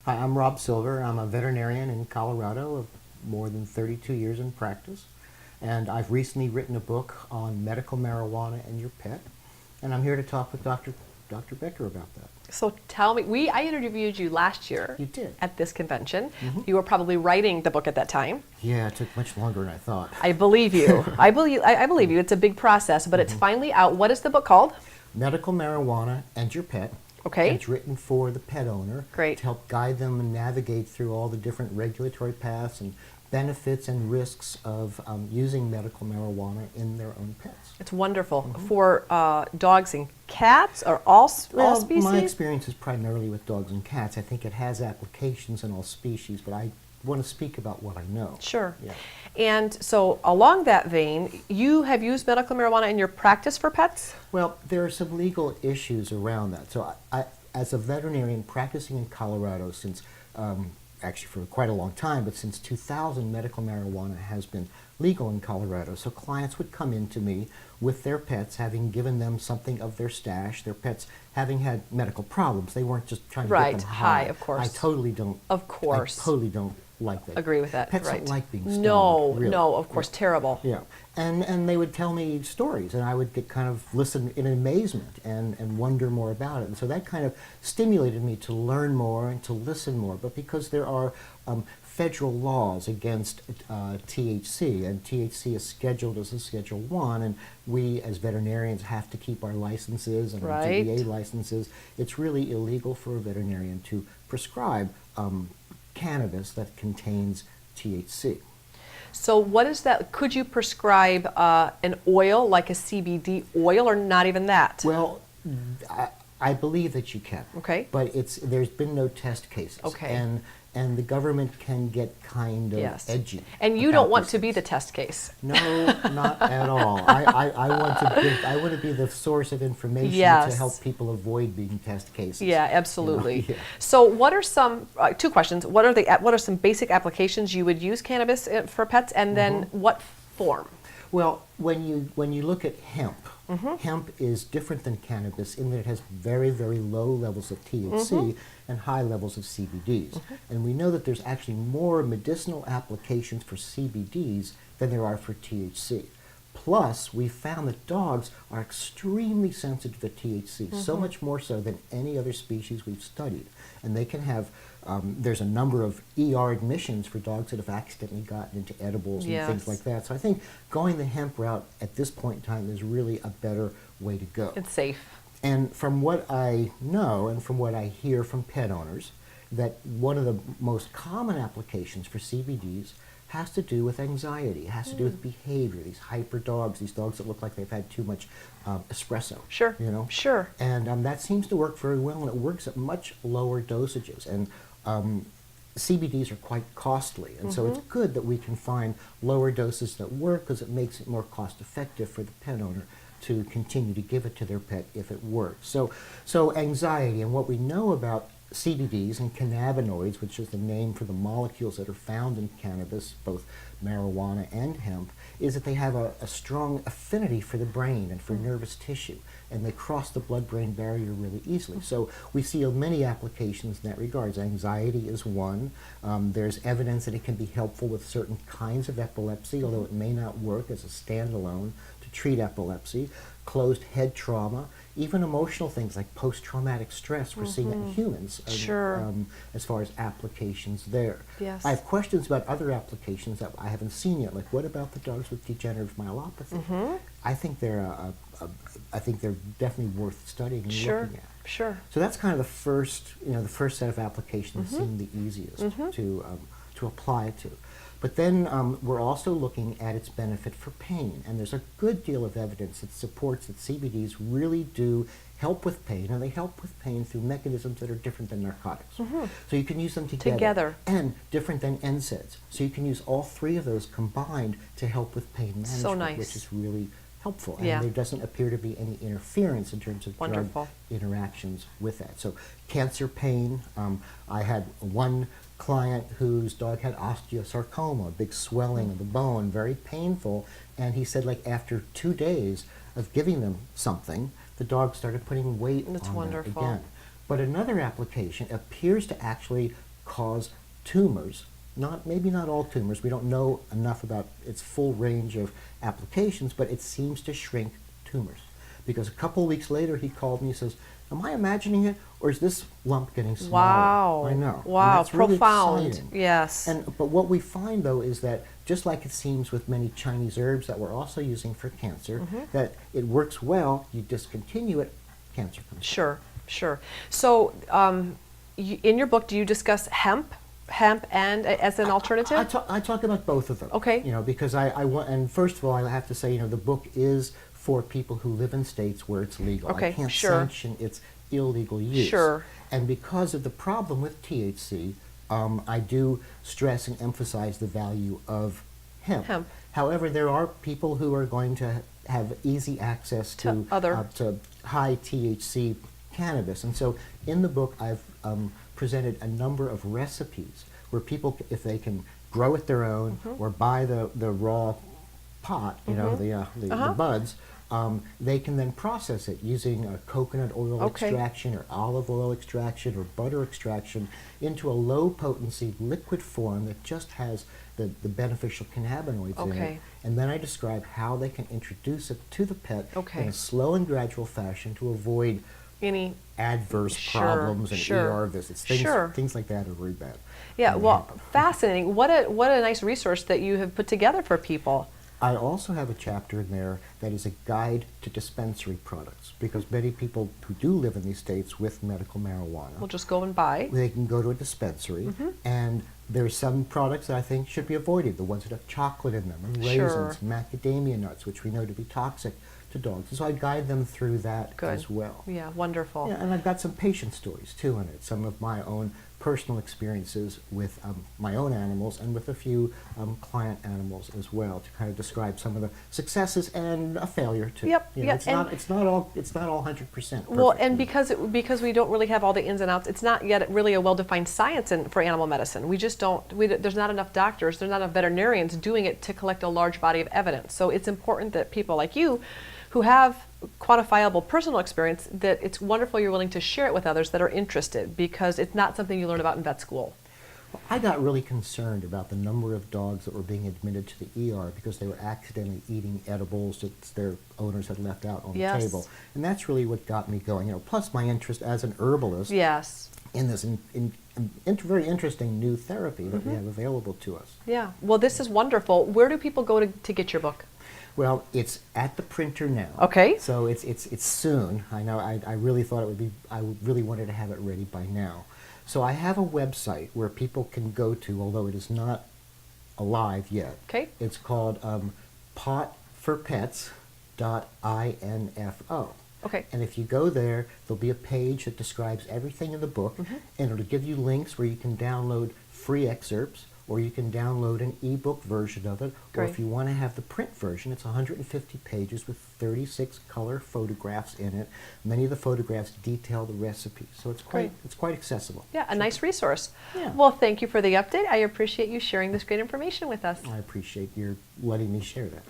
Hi, I'm Rob Silver. I'm a veterinarian in Colorado of more than 32 years in practice. And I've recently written a book on medical marijuana and your pet. And I'm here to talk with Dr. Becker about that. So tell me, I interviewed you last year. You did. At this convention. You were probably writing the book at that time. Yeah, it took much longer than I thought. I believe you. I believe you. It's a big process, but it's finally out. What is the book called? Medical Marijuana and Your Pet. Okay. And it's written for the pet owner. Great. To help guide them and navigate through all the different regulatory paths and benefits and risks of using medical marijuana in their own pets. It's wonderful. For dogs and cats, or all species? My experience is primarily with dogs and cats. I think it has applications in all species, but I want to speak about what I know. Sure. Yeah. And so along that vein, you have used medical marijuana in your practice for pets? Well, there are some legal issues around that. So I as a veterinarian practicing in Colorado since, actually for quite a long time, but since 2000, medical marijuana has been legal in Colorado. So clients would come in to me with their pets, having given them something of their stash, their pets having had medical problems. They weren't just trying to get them high. Of course. I totally don't. Of course. I totally don't like that. Agree with that. Pets right. don't like being stoned. No, really. no, of course, terrible. Yeah, and they would tell me stories, and I would get kind of listen in amazement and wonder more about it. And so that kind of stimulated me to learn more and to listen more. But because there are federal laws against THC, and THC is scheduled as a Schedule 1, and we as veterinarians have to keep our licenses and our Right. DEA licenses, it's really illegal for a veterinarian to prescribe cannabis that contains THC. So what is that? Could you prescribe an oil, like a CBD oil, or not even that? Well, I believe that you can. Okay. But there's been no test cases. Okay. And the government can get kind of Yes. edgy. And you about don't want these to be things. the test case. No, not at all. I want to be the source of information Yes. to help people avoid being test cases. Yeah, absolutely. Yeah. So what are some, two questions, what are some basic applications you would use cannabis for pets, and then what form? Well, when you look at hemp, hemp is different than cannabis in that it has very, very low levels of THC and high levels of CBDs. And we know that there's actually more medicinal applications for CBDs than there are for THC. Plus, we found that dogs are extremely sensitive to THC, so much more so than any other species we've studied. And they can have, there's a number of ER admissions for dogs that have accidentally gotten into edibles and things Yes. like that. So I think going the hemp route at this point in time is really a better way to go. It's safe. And from what I know and from what I hear from pet owners, that one of the most common applications for CBDs has to do with anxiety, has to do with behavior, these hyper dogs, these dogs that look like they've had too much espresso. Sure. You know? Sure. And that seems to work very well, and it works at much lower dosages. And CBDs are quite costly, and so it's good that we can find lower doses that work, because it makes it more cost effective for the pet owner to continue to give it to their pet if it works. So anxiety, and what we know about CBDs and cannabinoids, which is the name for the molecules that are found in cannabis, both marijuana and hemp, is that they have a strong affinity for the brain and for nervous tissue, and they cross the blood-brain barrier really easily. So we see many applications in that regard. Anxiety is one. There's evidence that it can be helpful with certain kinds of epilepsy, although it may not work as a standalone to treat epilepsy. Closed head trauma, even emotional things like post-traumatic stress, we're seeing it in humans Sure. as far as applications there. Yes. I have questions about other applications that I haven't seen yet, like what about the dogs with degenerative myelopathy? I think they're definitely worth studying and Sure. looking at. Sure. So that's kind of the first set of applications that seem the easiest to apply it to. But then we're also looking at its benefit for pain, and there's a good deal of evidence that supports that CBDs really do help with pain, and they help with pain through mechanisms that are different than narcotics. So you can use them together. And different than NSAIDs. So you can use all three of those combined to help with pain management, So nice. which is really helpful. And Yeah. there doesn't appear to be any interference in terms of Wonderful. drug interactions with that. So cancer pain, I had one client whose dog had osteosarcoma, big swelling of the bone, very painful, and he said like after 2 days of giving them something, the dog started putting weight That's on wonderful. it again. But another application appears to actually cause tumors. Maybe not all tumors. We don't know enough about its full range of applications, but it seems to shrink tumors. Because a couple of weeks later, he called me and says, "Am I imagining it, or is this lump getting smaller?" Wow. I know. Wow, And that's really profound. exciting. Yes. But what we find, though, is that just like it seems with many Chinese herbs that we're also using for cancer, that it works well, you discontinue it, cancer comes. Sure, sure. So in your book, do you discuss hemp and as an alternative? I talk about both of them. Okay. You know, because I want, and first of all, I have to say, you know, the book is for people who live in states where it's legal. Okay, I can't sure. sanction its illegal use. Sure. And because of the problem with THC, I do stress and emphasize the value of hemp. However, there are people who are going to have easy access to high THC cannabis. And so in the book, I've presented a number of recipes where people, if they can grow it their own or buy the raw pot, you know, the buds, they can then process it using a coconut oil extraction or olive oil extraction or butter extraction into a low potency liquid form that just has the beneficial cannabinoids in it. And then I describe how they can introduce it to the pet in a slow and gradual fashion to avoid any adverse problems and ER visits. Things like that are very bad. Yeah, well, fascinating. What a nice resource that you have put together for people. I also have a chapter in there that is a guide to dispensary products, because many people who do live in these states with medical marijuana will just go and buy. They can go to a dispensary, and there's some products that I think should be avoided, the ones that have chocolate in them, and raisins, macadamia nuts, which we know to be toxic to dogs. And so I guide them through that as well. Yeah, wonderful. Yeah, and I've got some patient stories too in it, some of my own personal experiences with my own animals and with a few client animals as well, to kind of describe some of the successes and a failure too. Yep. You know, it's not all 100%. Well, and because we don't really have all the ins and outs, it's not yet really a well-defined science for animal medicine. We just don't. There's not enough doctors. There's not enough veterinarians doing it to collect a large body of evidence. So it's important that people like you, who have quantifiable personal experience, that it's wonderful you're willing to share it with others that are interested, because it's not something you learn about in vet school. Well, I got really concerned about the number of dogs that were being admitted to the ER because they were accidentally eating edibles that their owners had left out on the table. And that's really what got me going. You know, plus my interest as an herbalist in this very interesting new therapy that we have available to us. Yeah, well, this is wonderful. Where do people go to get your book? Well, it's at the printer now. Okay. So it's soon. I know. I really thought it would be. I really wanted to have it ready by now. So I have a website where people can go to, although it is not alive yet. Okay. It's called potforpets.info. Okay. And if you go there, there'll be a page that describes everything in the book, and it'll give you links where you can download free excerpts, or you can download an ebook version of it, or if you want to have the print version, it's 150 pages with 36 color photographs in it. Many of the photographs detail the recipe, so it's quite accessible. Yeah, a nice resource. Yeah. Well, thank you for the update. I appreciate you sharing this great information with us. I appreciate your letting me share that.